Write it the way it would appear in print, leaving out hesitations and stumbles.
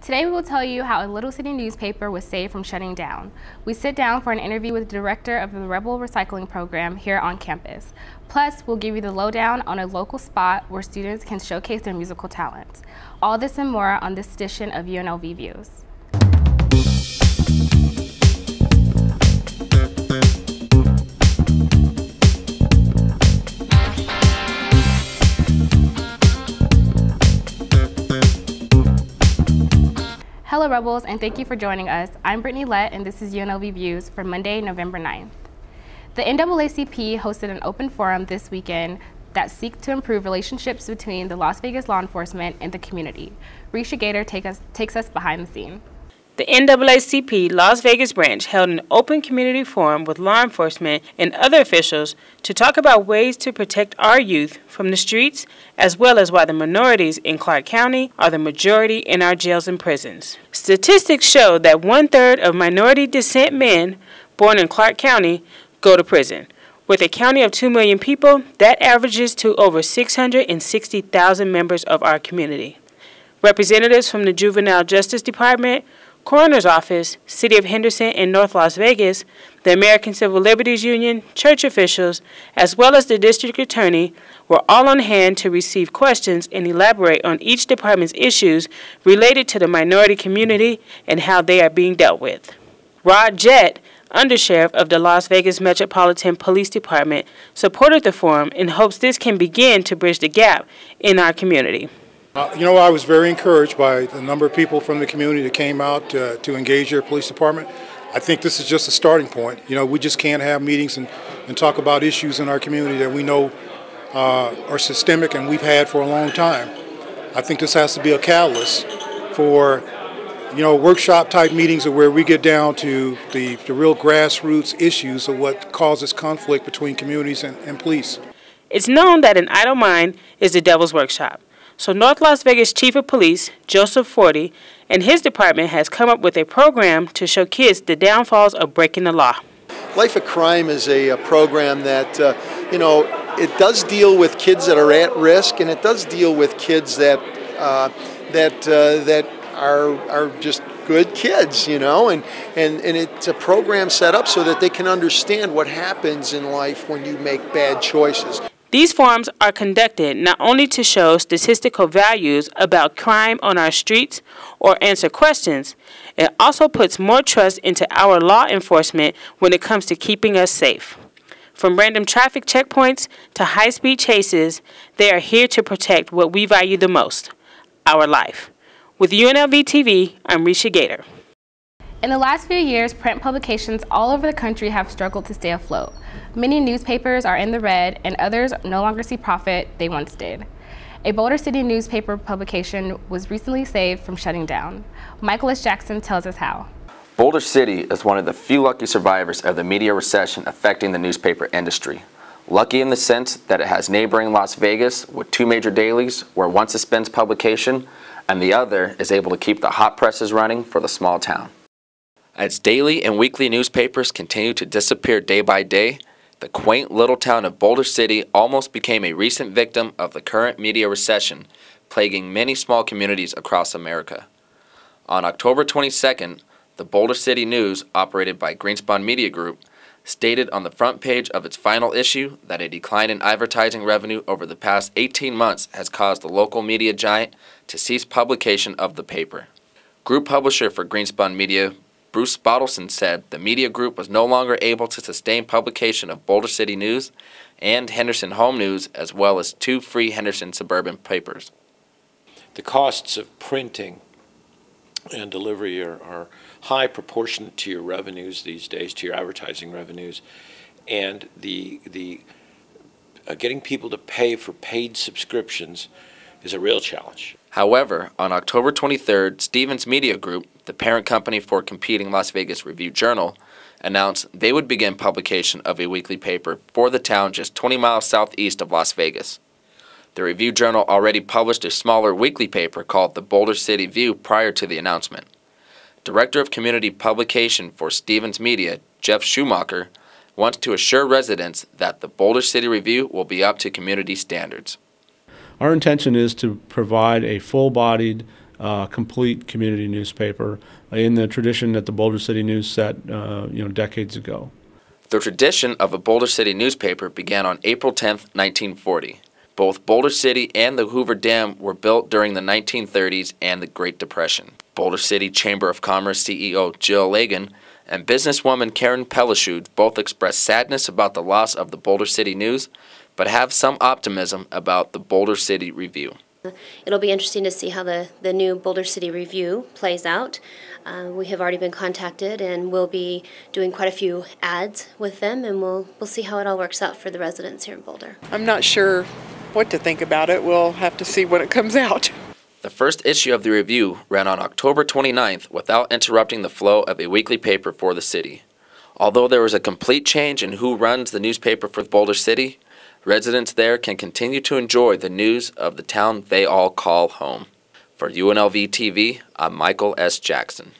Today we will tell you how a Little City newspaper was saved from shutting down. We sit down for an interview with the director of the Rebel Recycling Program here on campus. Plus, we'll give you the lowdown on a local spot where students can showcase their musical talents. All this and more on this edition of UNLV Views. Hello Rebels, and thank you for joining us. I'm Brittany Lett, and this is UNLV Views for Monday, November 9th. The NAACP hosted an open forum this weekend that seeks to improve relationships between the Las Vegas law enforcement and the community. Risha Gator takes us behind the scene. The NAACP Las Vegas branch held an open community forum with law enforcement and other officials to talk about ways to protect our youth from the streets, as well as why the minorities in Clark County are the majority in our jails and prisons. Statistics show that 1/3 of minority descent men born in Clark County go to prison. With a county of 2 million people, that averages to over 660,000 members of our community. Representatives from the Juvenile Justice Department, Coroner's Office, City of Henderson and North Las Vegas, the American Civil Liberties Union, church officials, as well as the district attorney were all on hand to receive questions and elaborate on each department's issues related to the minority community and how they are being dealt with. Rod Jett, undersheriff of the Las Vegas Metropolitan Police Department, supported the forum and hopes this can begin to bridge the gap in our community. I was very encouraged by the number of people from the community that came out to engage their police department. I think this is just a starting point. We just can't have meetings and talk about issues in our community that we know are systemic and we've had for a long time. I think this has to be a catalyst for, workshop type meetings where we get down to the real grassroots issues of what causes conflict between communities and police. It's known that an idle mind is the devil's workshop. So North Las Vegas Chief of Police, Joseph Forty, and his department has come up with a program to show kids the downfalls of breaking the law. Life of Crime is a program that, it does deal with kids that are at risk, and it does deal with kids that are just good kids, and it's a program set up so that they can understand what happens in life when you make bad choices. These forums are conducted not only to show statistical values about crime on our streets or answer questions, it also puts more trust into our law enforcement when it comes to keeping us safe. From random traffic checkpoints to high-speed chases, they are here to protect what we value the most, our life. With UNLV TV, I'm Risha Gator. In the last few years, print publications all over the country have struggled to stay afloat. Many newspapers are in the red, and others no longer see profit they once did. A Boulder City newspaper publication was recently saved from shutting down. Michael S. Jackson tells us how. Boulder City is one of the few lucky survivors of the media recession affecting the newspaper industry. Lucky in the sense that it has neighboring Las Vegas with 2 major dailies where one suspends publication and the other is able to keep the hot presses running for the small town. As daily and weekly newspapers continue to disappear day by day, the quaint little town of Boulder City almost became a recent victim of the current media recession, plaguing many small communities across America. On October 22nd, the Boulder City News, operated by Greenspun Media Group, stated on the front page of its final issue that a decline in advertising revenue over the past 18 months has caused the local media giant to cease publication of the paper. Group publisher for Greenspun Media, Bruce Bottleson, said the media group was no longer able to sustain publication of Boulder City News and Henderson Home News, as well as 2 free Henderson suburban papers. The costs of printing and delivery are high proportionate to your revenues these days, to your advertising revenues, and the getting people to pay for paid subscriptions is a real challenge. However, on October 23rd, Stevens Media Group, the parent company for competing Las Vegas Review-Journal, announced they would begin publication of a weekly paper for the town just 20 miles southeast of Las Vegas. The Review-Journal already published a smaller weekly paper called the Boulder City View prior to the announcement. Director of Community Publication for Stevens Media, Jeff Schumacher, wants to assure residents that the Boulder City Review will be up to community standards. Our intention is to provide a full-bodied complete community newspaper in the tradition that the Boulder City News set decades ago. The tradition of a Boulder City newspaper began on April 10, 1940. Both Boulder City and the Hoover Dam were built during the 1930s and the Great Depression. Boulder City Chamber of Commerce CEO Jill Lagan and businesswoman Karen Pelishud both expressed sadness about the loss of the Boulder City News, but have some optimism about the Boulder City Review. It'll be interesting to see how the new Boulder City Review plays out. We have already been contacted and we'll be doing quite a few ads with them, and we'll see how it all works out for the residents here in Boulder. I'm not sure what to think about it. We'll have to see when it comes out. The first issue of the review ran on October 29th without interrupting the flow of a weekly paper for the city. Although there was a complete change in who runs the newspaper for Boulder City, residents there can continue to enjoy the news of the town they all call home. For UNLV TV, I'm Michael S. Jackson.